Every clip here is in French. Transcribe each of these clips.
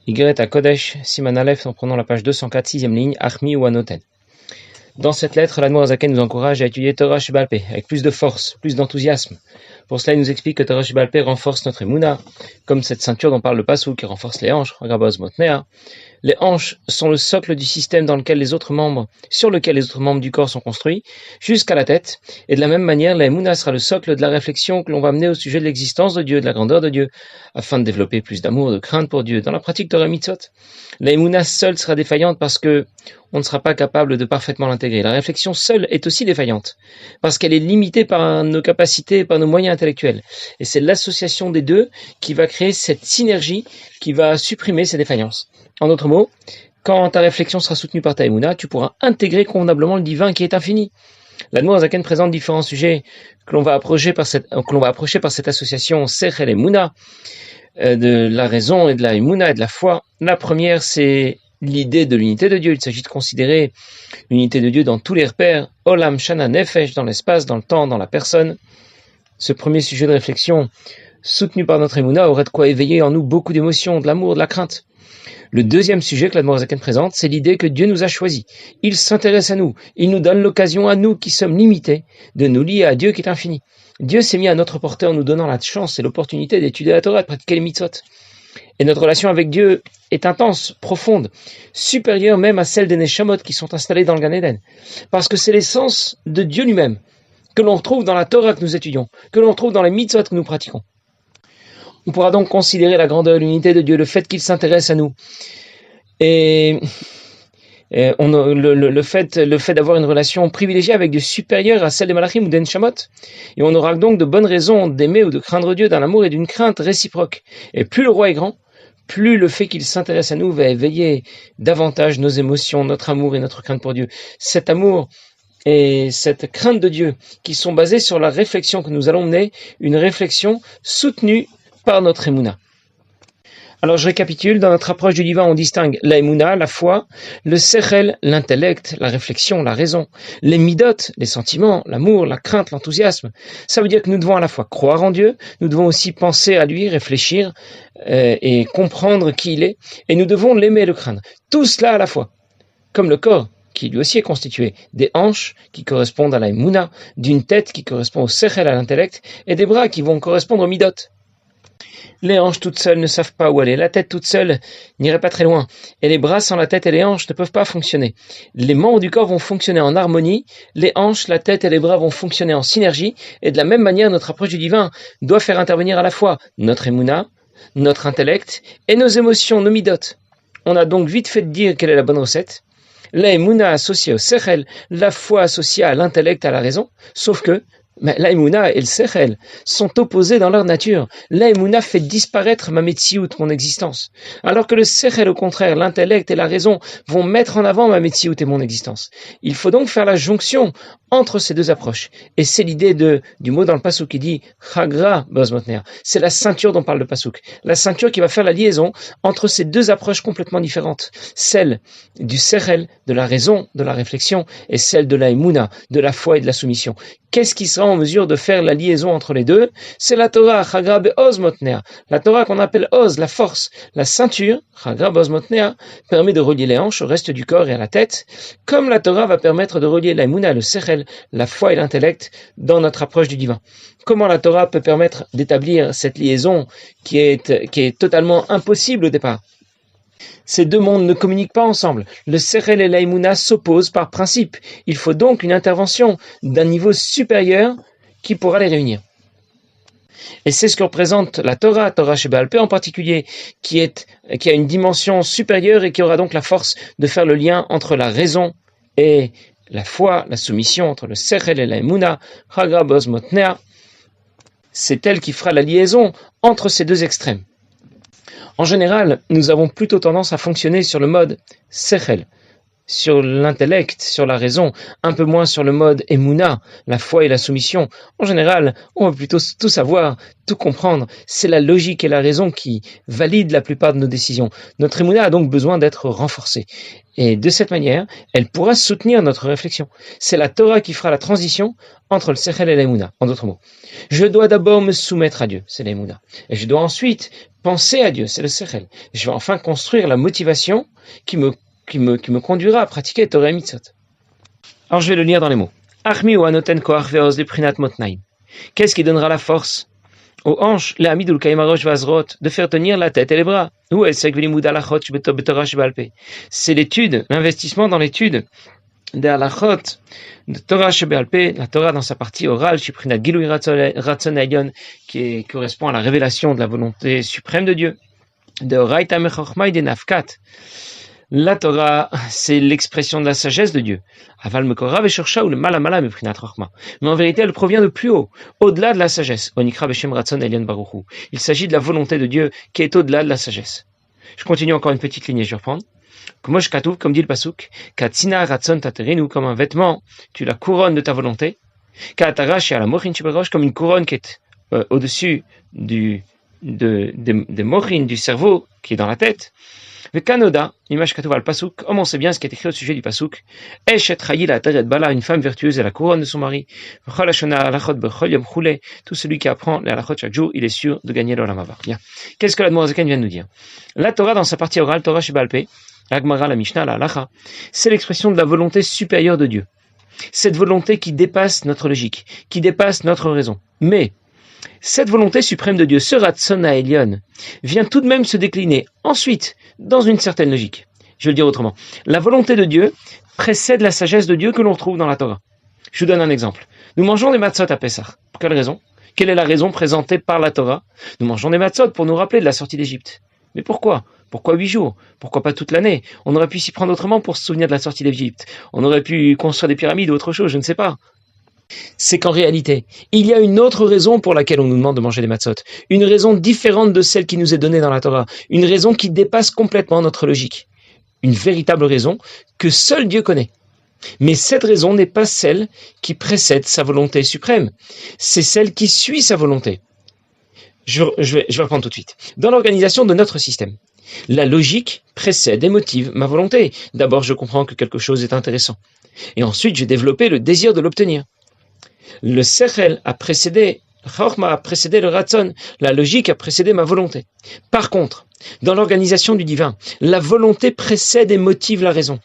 Igeret à Kodesh, Siman Aleph, en prenant la page 204, 6e ligne, Achmi ou Anoten. Dans cette lettre, l'Admor Azaken nous encourage à étudier Torah Sheba'al Peh avec plus de force, plus d'enthousiasme. Pour cela, il nous explique que Torah Sheba'al Peh renforce notre Emouna, comme cette ceinture dont parle le Passouk qui renforce les hanches, Ragaboz Motnea. Les hanches sont le socle du système sur lequel les autres membres du corps sont construits, jusqu'à la tête. Et de la même manière, la Emouna sera le socle de la réflexion que l'on va mener au sujet de l'existence de Dieu, de la grandeur de Dieu, afin de développer plus d'amour, de crainte pour Dieu. Dans la pratique Torah Mitzvot, la Emouna seule sera défaillante parce que on ne sera pas capable de parfaitement l'intégrer. La réflexion seule est aussi défaillante, parce qu'elle est limitée par nos capacités, par nos moyens intellectuels. Et c'est l'association des deux qui va créer cette synergie qui va supprimer ces défaillances. En d'autres mots, quand ta réflexion sera soutenue par ta Emouna, tu pourras intégrer convenablement le divin qui est infini. L'Admor Azaken présente différents sujets que l'on va approcher par cette association Sechel et Emouna, de la raison et de la Emouna et de la foi. La première, c'est l'idée de l'unité de Dieu. Il s'agit de considérer l'unité de Dieu dans tous les repères, Olam, Shana, Nefesh, dans l'espace, dans le temps, dans la personne. Ce premier sujet de réflexion, soutenu par notre Emouna, aurait de quoi éveiller en nous beaucoup d'émotions, de l'amour, de la crainte. Le deuxième sujet que l'Admor Azaken présente, c'est l'idée que Dieu nous a choisis. Il s'intéresse à nous. Il nous donne l'occasion à nous qui sommes limités de nous lier à Dieu qui est infini. Dieu s'est mis à notre portée en nous donnant la chance et l'opportunité d'étudier la Torah, de pratiquer les mitzvot. Et notre relation avec Dieu est intense, profonde, supérieure même à celle des Neshamot qui sont installés dans le Gan Eden. Parce que c'est l'essence de Dieu lui-même, que l'on retrouve dans la Torah que nous étudions, que l'on retrouve dans les mitzvot que nous pratiquons. On pourra donc considérer la grandeur et l'unité de Dieu, le fait qu'il s'intéresse à nous. Et le fait d'avoir une relation privilégiée avec Dieu supérieure à celle des Malachim ou des Neshamot. Et on aura donc de bonnes raisons d'aimer ou de craindre Dieu, d'un amour et d'une crainte réciproque. Et plus le roi est grand, plus le fait qu'il s'intéresse à nous va éveiller davantage nos émotions, notre amour et notre crainte pour Dieu. Cet amour et cette crainte de Dieu qui sont basés sur la réflexion que nous allons mener, une réflexion soutenue par notre Emouna. Alors je récapitule, dans notre approche du divin, on distingue la Emouna, la foi, le Sechel, l'intellect, la réflexion, la raison, les Midot, les sentiments, l'amour, la crainte, l'enthousiasme. Ça veut dire que nous devons à la fois croire en Dieu, nous devons aussi penser à lui, réfléchir et comprendre qui il est, et nous devons l'aimer et le craindre. Tout cela à la fois, comme le corps, qui lui aussi est constitué des hanches qui correspondent à la Emouna, d'une tête qui correspond au Sechel, à l'intellect, et des bras qui vont correspondre aux Midot. Les hanches toutes seules ne savent pas où aller. La tête toute seule n'irait pas très loin. Et les bras sans la tête et les hanches ne peuvent pas fonctionner. Les membres du corps vont fonctionner en harmonie. Les hanches, la tête et les bras vont fonctionner en synergie. Et de la même manière, notre approche du divin doit faire intervenir à la fois notre Emouna, notre intellect et nos émotions, nos midot. On a donc vite fait de dire quelle est la bonne recette. La Emouna associée au Sechel, la foi associée à l'intellect, à la raison. Sauf que mais la Emouna et le Sechel sont opposés dans leur nature. La Emouna fait disparaître ma Metsiout, mon existence. Alors que le Sechel, au contraire, l'intellect et la raison vont mettre en avant ma Metsiout et mon existence. Il faut donc faire la jonction entre ces deux approches. Et c'est l'idée du mot dans le Passouk qui dit Chagra Bozmotner. C'est la ceinture dont parle le Passouk. La ceinture qui va faire la liaison entre ces deux approches complètement différentes. Celle du Sechel, de la raison, de la réflexion, et celle de la Emouna, de la foi et de la soumission. Qu'est-ce qui sera en mesure de faire la liaison entre les deux? C'est la Torah, Chagra Be'oz Motner. La Torah qu'on appelle Oz, la force. La ceinture, Chagra Be'oz Motner, permet de relier les hanches au reste du corps et à la tête, comme la Torah va permettre de relier la Emouna, le Sechel, la foi et l'intellect dans notre approche du divin. Comment la Torah peut permettre d'établir cette liaison qui est totalement impossible au départ? Ces deux mondes ne communiquent pas ensemble. Le Sechel et la Emouna s'opposent par principe. Il faut donc une intervention d'un niveau supérieur qui pourra les réunir. Et c'est ce que représente la Torah, Torah Sheba'al Peh en particulier, qui a une dimension supérieure et qui aura donc la force de faire le lien entre la raison et la foi, la soumission, entre le Sechel et la Emouna, Chagra Be'oz Motner. C'est elle qui fera la liaison entre ces deux extrêmes. En général, nous avons plutôt tendance à fonctionner sur le mode Sechel, sur l'intellect, sur la raison, un peu moins sur le mode Emouna, la foi et la soumission. En général, on va plutôt tout savoir, tout comprendre. C'est la logique et la raison qui valident la plupart de nos décisions. Notre Emouna a donc besoin d'être renforcée. Et de cette manière, elle pourra soutenir notre réflexion. C'est la Torah qui fera la transition entre le Sechel et l'Emouna. En d'autres mots, je dois d'abord me soumettre à Dieu, c'est l'Emouna. Et je dois ensuite penser à Dieu, c'est le sechel. Je vais enfin construire la motivation qui me conduira à pratiquer Torah et Mitzvot. Alors je vais le lire dans les mots. Achmi ou anoten koach ve'oz leprinat motnaim. Qu'est-ce qui donnera la force aux hanches, les amidul kaimarosh vazrot, de faire tenir la tête et les bras. C'est l'étude, l'investissement dans l'étude des halachot, de Torah shebe'alpeh, la Torah dans sa partie orale, shiprinat gilui ratzon elyon, qui correspond à la révélation de la volonté suprême de Dieu. De oraita mechachmai de nafkat. La Torah, c'est l'expression de la sagesse de Dieu. Aval mekora veshorcha ou le malamala meprinat rachma. Mais en vérité, elle provient de plus haut, au-delà de la sagesse. Onikra beshem ratzon elyon baruchu. Il s'agit de la volonté de Dieu qui est au-delà de la sagesse. Je continue encore une petite lignée, je vais reprendre. Comme dit le pasuk, katsina ratzon taterinu, comme un vêtement, tu la couronnes de ta volonté. Katarash et à la mochin shiberosh, comme une couronne qui est au-dessus des mochin, du cerveau, qui est dans la tête. Le Kanoda, l'image Katouva, le Pasuk, comme on sait bien ce qui est écrit au sujet du Pasuk, Eshet Chayil Ateret Bala, une femme vertueuse, est la couronne de son mari, tout celui qui apprend les halachot chaque jour, il est sûr de gagner l'Olam Haba. Bien. Qu'est-ce que la Admorazaken vient de nous dire? La Torah, dans sa partie orale, Torah Shebalpeh, la Gemara, la Mishnah, la Halacha, c'est l'expression de la volonté supérieure de Dieu. Cette volonté qui dépasse notre logique, qui dépasse notre raison. Mais, cette volonté suprême de Dieu, ce Ratzon Ha'elyon, vient tout de même se décliner ensuite dans une certaine logique. Je vais le dire autrement. La volonté de Dieu précède la sagesse de Dieu que l'on trouve dans la Torah. Je vous donne un exemple. Nous mangeons des matzot à Pessah. Pour quelle raison? Quelle est la raison présentée par la Torah? Nous mangeons des matzot pour nous rappeler de la sortie d'Égypte. Mais pourquoi? Pourquoi 8 jours? Pourquoi pas toute l'année? On aurait pu s'y prendre autrement pour se souvenir de la sortie d'Égypte. On aurait pu construire des pyramides ou autre chose, je ne sais pas. C'est qu'en réalité, il y a une autre raison pour laquelle on nous demande de manger des matzot. Une raison différente de celle qui nous est donnée dans la Torah. Une raison qui dépasse complètement notre logique. Une véritable raison que seul Dieu connaît. Mais cette raison n'est pas celle qui précède sa volonté suprême. C'est celle qui suit sa volonté. Je vais reprendre tout de suite. Dans l'organisation de notre système, la logique précède et motive ma volonté. D'abord, je comprends que quelque chose est intéressant. Et ensuite, j'ai développé le désir de l'obtenir. Le sechel a précédé, chorma a précédé le ratzon, la logique a précédé ma volonté. Par contre, dans l'organisation du divin, la volonté précède et motive la raison.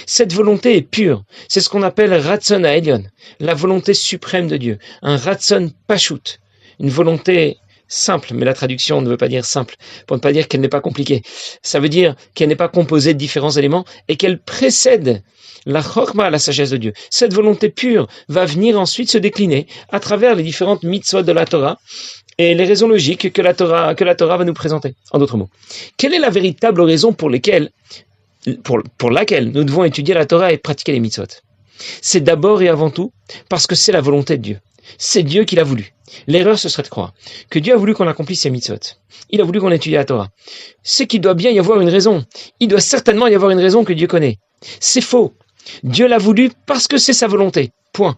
Cette volonté est pure, c'est ce qu'on appelle ratzon ha'elyon, la volonté suprême de Dieu, un ratzon pashut, une volonté simple, mais la traduction ne veut pas dire simple, pour ne pas dire qu'elle n'est pas compliquée. Ça veut dire qu'elle n'est pas composée de différents éléments et qu'elle précède la chokma, la sagesse de Dieu. Cette volonté pure va venir ensuite se décliner à travers les différentes mitzvot de la Torah et les raisons logiques que la Torah va nous présenter. En d'autres mots, quelle est la véritable raison pour laquelle nous devons étudier la Torah et pratiquer les mitzvot? C'est d'abord et avant tout parce que c'est la volonté de Dieu. C'est Dieu qui l'a voulu. L'erreur, ce serait de croire que Dieu a voulu qu'on accomplisse ses mitzvot. Il a voulu qu'on étudie la Torah. C'est qu'il doit bien y avoir une raison. Il doit certainement y avoir une raison que Dieu connaît. C'est faux. Dieu l'a voulu parce que c'est sa volonté. Point.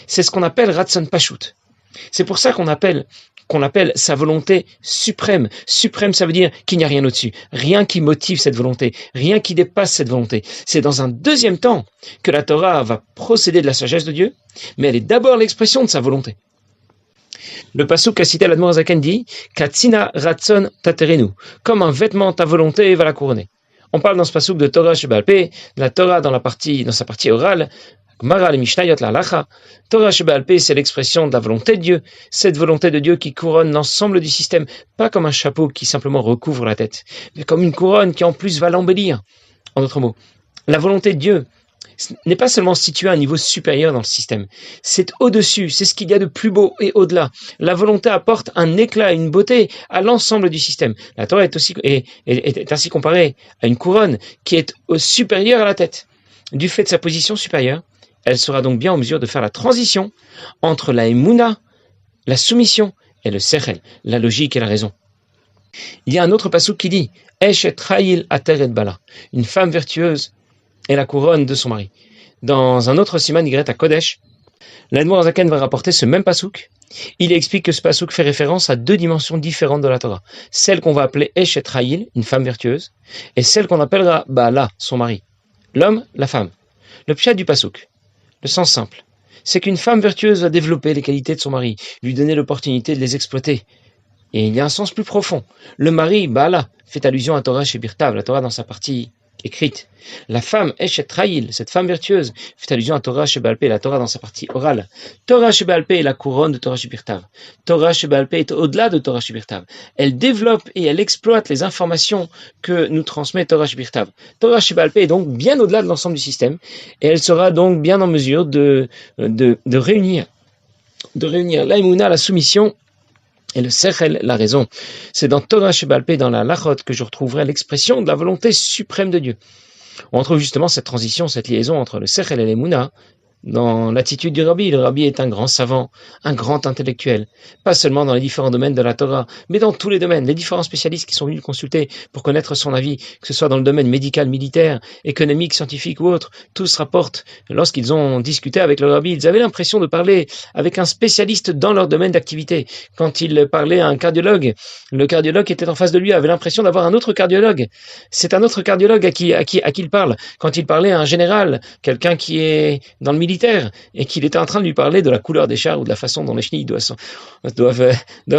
C'est ce qu'on appelle Ratzon Pashut. C'est pour ça qu'on appelle sa volonté suprême. Suprême, ça veut dire qu'il n'y a rien au-dessus. Rien qui motive cette volonté. Rien qui dépasse cette volonté. C'est dans un deuxième temps que la Torah va procéder de la sagesse de Dieu, mais elle est d'abord l'expression de sa volonté. Le pasuk qu'a cité l'Admor Zaken dit Katsina Ratzon Taterenu. Comme un vêtement, ta volonté va la couronner. On parle dans ce pasuk de Torah Shebalpeh, la Torah dans sa partie orale, Gemara le Mishnayot la Halacha. Torah Shebalpeh, c'est l'expression de la volonté de Dieu, cette volonté de Dieu qui couronne l'ensemble du système, pas comme un chapeau qui simplement recouvre la tête, mais comme une couronne qui en plus va l'embellir. En d'autres mots, la volonté de Dieu n'est pas seulement située à un niveau supérieur dans le système, c'est au-dessus, c'est ce qu'il y a de plus beau et au-delà. La volonté apporte un éclat, une beauté à l'ensemble du système. La Torah est ainsi comparée à une couronne qui est supérieure à la tête. Du fait de sa position supérieure, elle sera donc bien en mesure de faire la transition entre la émouna, la soumission, et le sechel, la logique et la raison. Il y a un autre pasuk qui dit « Eshet Chayil Ateret Bala » une femme vertueuse est la couronne de son mari. Dans un autre siman Y à Kodesh, l'Admor Zaken va rapporter ce même pasuk. Il explique que ce pasuk fait référence à deux dimensions différentes de la Torah. Celle qu'on va appeler Eshet Chayil, une femme vertueuse, et celle qu'on appellera Bala, son mari. L'homme, la femme. Le pshat du pasuk, le sens simple, c'est qu'une femme vertueuse va développer les qualités de son mari, lui donner l'opportunité de les exploiter. Et il y a un sens plus profond. Le mari, Baala, fait allusion à Torah chez Birtav, la Torah dans sa partie écrite. La femme, Eshet Raïl, cette femme vertueuse, fait allusion à Torah chez Baal Pé, la Torah dans sa partie orale. Torah chez Baal Pé est la couronne de Torah chez Birtav. Torah chez Baal Pé est au-delà de Torah chez Birtav. Elle développe et elle exploite les informations que nous transmet Torah chez Birtav. Torah chez Baal Pé est donc bien au-delà de l'ensemble du système et elle sera donc bien en mesure de réunir l'aïmouna, la soumission, et le sechel, la raison. C'est dans Torah chez Baal Pé, dans la Lachot, que je retrouverai l'expression de la volonté suprême de Dieu. On retrouve justement cette transition, cette liaison entre le sechel et l'émouna dans l'attitude du Rabbi. Le Rabbi est un grand savant, un grand intellectuel, pas seulement dans les différents domaines de la Torah, mais dans tous les domaines. Les différents spécialistes qui sont venus le consulter pour connaître son avis, que ce soit dans le domaine médical, militaire, économique, scientifique ou autre, tous rapportent, lorsqu'ils ont discuté avec le Rabbi, ils avaient l'impression de parler avec un spécialiste dans leur domaine d'activité. Quand il parlait à un cardiologue, le cardiologue qui était en face de lui avait l'impression d'avoir un autre cardiologue. C'est un autre cardiologue à qui il parle. Quand il parlait à un général, quelqu'un qui est dans le militaire, et qu'il était en train de lui parler de la couleur des chars ou de la façon dont les chenilles doivent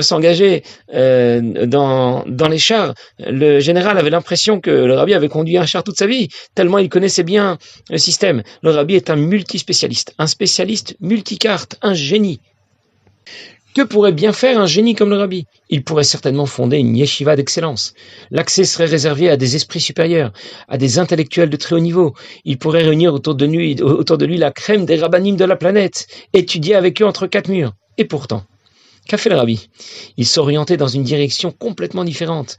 s'engager dans les chars. Le général avait l'impression que le Rabbi avait conduit un char toute sa vie, tellement il connaissait bien le système. Le Rabbi est un multispécialiste, un spécialiste multicarte, un génie. Que pourrait bien faire un génie comme le Rabbi? Il pourrait certainement fonder une yeshiva d'excellence. L'accès serait réservé à des esprits supérieurs, à des intellectuels de très haut niveau. Il pourrait réunir autour de lui la crème des rabbanim de la planète, étudier avec eux entre quatre murs. Et pourtant, qu'a fait le Rabbi? Il s'orientait dans une direction complètement différente.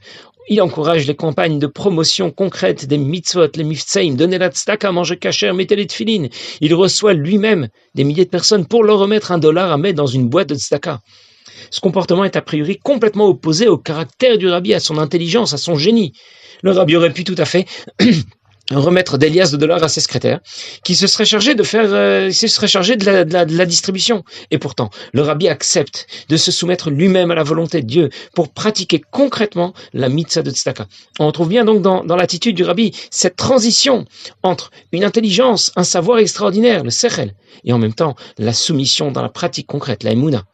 Il encourage les campagnes de promotion concrète des mitzvot, les miftseim, donnez la tzedaka, manger kasher, mettez les tefilin. Il reçoit lui-même des milliers de personnes pour leur remettre $1 à mettre dans une boîte de tzedaka. Ce comportement est a priori complètement opposé au caractère du Rabbi, à son intelligence, à son génie. Le Rabbi aurait pu tout à fait remettre des liasses de dollars à ses secrétaires, qui se seraient chargés de la distribution. Et pourtant, le Rabbi accepte de se soumettre lui-même à la volonté de Dieu pour pratiquer concrètement la mitzvah de tzedaka. On retrouve bien donc dans l'attitude du Rabbi cette transition entre une intelligence, un savoir extraordinaire, le sechel, et en même temps la soumission dans la pratique concrète, la emuna.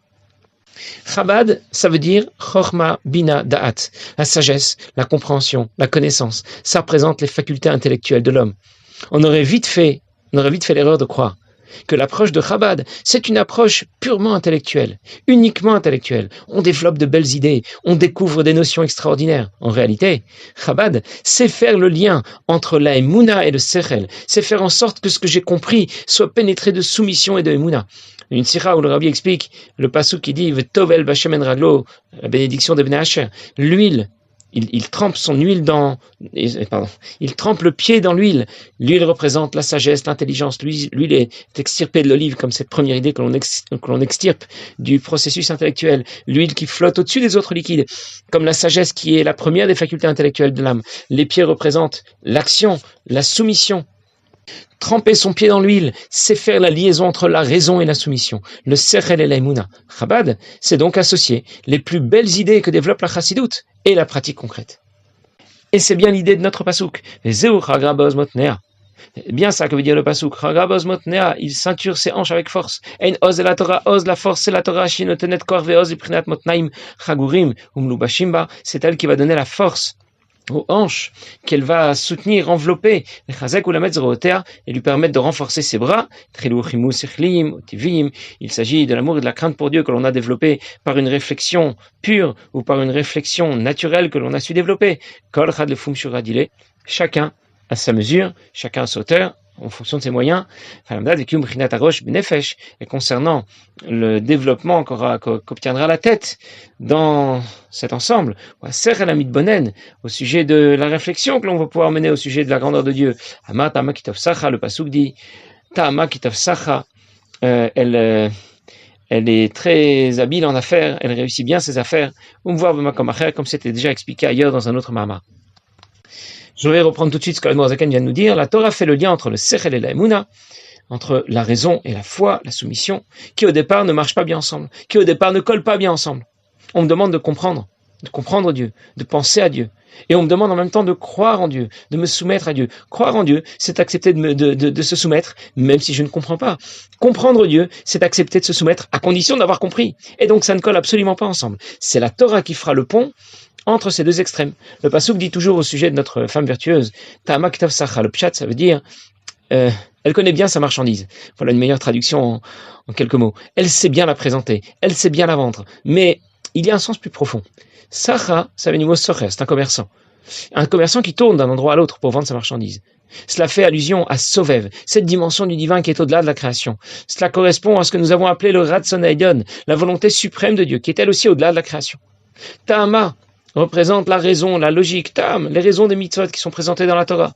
Chabad, ça veut dire Chorma Bina Da'at, la sagesse, la compréhension, la connaissance. Ça représente les facultés intellectuelles de l'homme. On aurait vite fait l'erreur de croire que l'approche de Chabad, c'est une approche purement intellectuelle, uniquement intellectuelle. On développe de belles idées, on découvre des notions extraordinaires. En réalité, Chabad, c'est faire le lien entre la Emouna et le Sechel. C'est faire en sorte que ce que j'ai compris soit pénétré de soumission et de Emouna. Une sira où le Rabbi explique le passouk qui dit V'tovel b'shemen raglo, la bénédiction de Bnei Asher, l'huile. Il trempe son huile il trempe le pied dans l'huile. L'huile représente la sagesse, l'intelligence. L'huile est extirpée de l'olive, comme cette première idée que l'on extirpe du processus intellectuel. L'huile qui flotte au-dessus des autres liquides, comme la sagesse qui est la première des facultés intellectuelles de l'âme. Les pieds représentent l'action, la soumission. Tremper son pied dans l'huile, c'est faire la liaison entre la raison et la soumission. Le sechel et la emuna. Chabad, c'est donc associer les plus belles idées que développe la chassidoute et la pratique concrète. Et c'est bien l'idée de notre pasouk. Zeu chagraboz motnea. Bien ça que veut dire le pasouk. Chagraboz motnea, il ceinture ses hanches avec force. Ein oz la Torah, oz la force, c'est la Torah. Shinotenet kor veoz iprinat motnaim chagurim umlubashimba. C'est elle qui va donner la force aux hanches, qu'elle va soutenir, envelopper, et lui permettre de renforcer ses bras. Il s'agit de l'amour et de la crainte pour Dieu que l'on a développé par une réflexion pure ou par une réflexion naturelle que l'on a su développer. Chacun à sa mesure, chacun à sa hauteur, en fonction de ses moyens, et concernant le développement qu'obtiendra la tête dans cet ensemble, au sujet de la réflexion que l'on va pouvoir mener au sujet de la grandeur de Dieu, le pasuk dit, elle est très habile en affaires, elle réussit bien ses affaires, comme c'était déjà expliqué ailleurs dans un autre mama. Je vais reprendre tout de suite ce que l'Admor Zaken vient de nous dire. La Torah fait le lien entre le Sechel et la Emuna, entre la raison et la foi, la soumission, qui au départ ne marchent pas bien ensemble, qui au départ ne collent pas bien ensemble. On me demande de comprendre de comprendre Dieu, de penser à Dieu. Et on me demande en même temps de croire en Dieu, de me soumettre à Dieu. Croire en Dieu, c'est accepter de se soumettre, même si je ne comprends pas. Comprendre Dieu, c'est accepter de se soumettre à condition d'avoir compris. Et donc ça ne colle absolument pas ensemble. C'est la Torah qui fera le pont entre ces deux extrêmes. Le passouk dit toujours au sujet de notre femme vertueuse, Ta'ama k'tav sacha, le pshat, ça veut dire, elle connaît bien sa marchandise. Voilà une meilleure traduction en quelques mots. Elle sait bien la présenter, elle sait bien la vendre. Mais il y a un sens plus profond. Sacha, ça vient du mot socher, c'est un commerçant. Un commerçant qui tourne d'un endroit à l'autre pour vendre sa marchandise. Cela fait allusion à Sovev, cette dimension du divin qui est au-delà de la création. Cela correspond à ce que nous avons appelé le Ratson Haïdion, la volonté suprême de Dieu, qui est elle aussi au-delà de la création. Ta'ama représente la raison, la logique, Tam, les raisons des mitzvot qui sont présentées dans la Torah.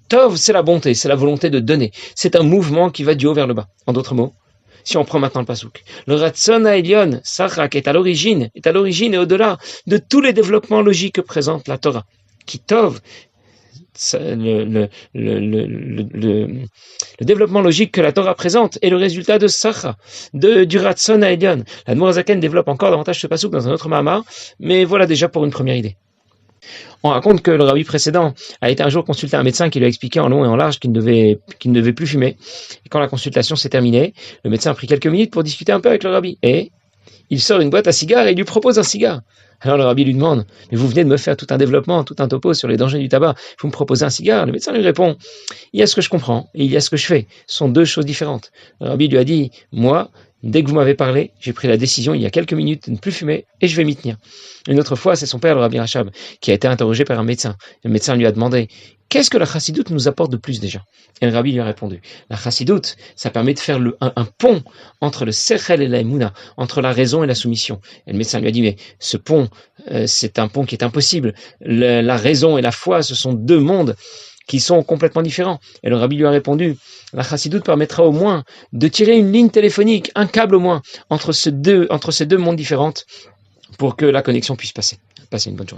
Tov, c'est la bonté, c'est la volonté de donner. C'est un mouvement qui va du haut vers le bas. En d'autres mots, si on prend maintenant le pasouk, le Ratson Haïdion, Sachak, est à l'origine et au-delà de tous les développements logiques que présente la Torah. Qui Tov, le développement logique que la Torah présente est le résultat de Sacha, du Ratson Haïdion. La Mourazaken développe encore davantage ce pasouk dans un autre Mahama, mais voilà déjà pour une première idée. On raconte que le rabbi précédent a été un jour consulté un médecin qui lui a expliqué en long et en large qu'il ne devait plus fumer. Et quand la consultation s'est terminée, le médecin a pris quelques minutes pour discuter un peu avec le rabbi. Et il sort une boîte à cigares et il lui propose un cigare. Alors le rabbi lui demande, mais vous venez de me faire tout un développement, tout un topo sur les dangers du tabac, vous me proposez un cigare? Le médecin lui répond, il y a ce que je comprends et il y a ce que je fais. Ce sont deux choses différentes. Le rabbi lui a dit, moi, dès que vous m'avez parlé, j'ai pris la décision il y a quelques minutes de ne plus fumer et je vais m'y tenir. Une autre fois, c'est son père, le rabbi Rachab, qui a été interrogé par un médecin. Le médecin lui a demandé, qu'est-ce que la chassidoute nous apporte de plus déjà? Et le rabbi lui a répondu, la chassidoute, ça permet de faire un pont entre le sechel et la emuna, entre la raison et la soumission. Et le médecin lui a dit, mais ce pont, c'est un pont qui est impossible. La raison et la foi, ce sont deux mondes qui sont complètement différents. Et le rabbi lui a répondu, la chassidoute permettra au moins de tirer une ligne téléphonique, un câble au moins, entre ces deux mondes différents, pour que la connexion puisse passer. Passez une bonne journée.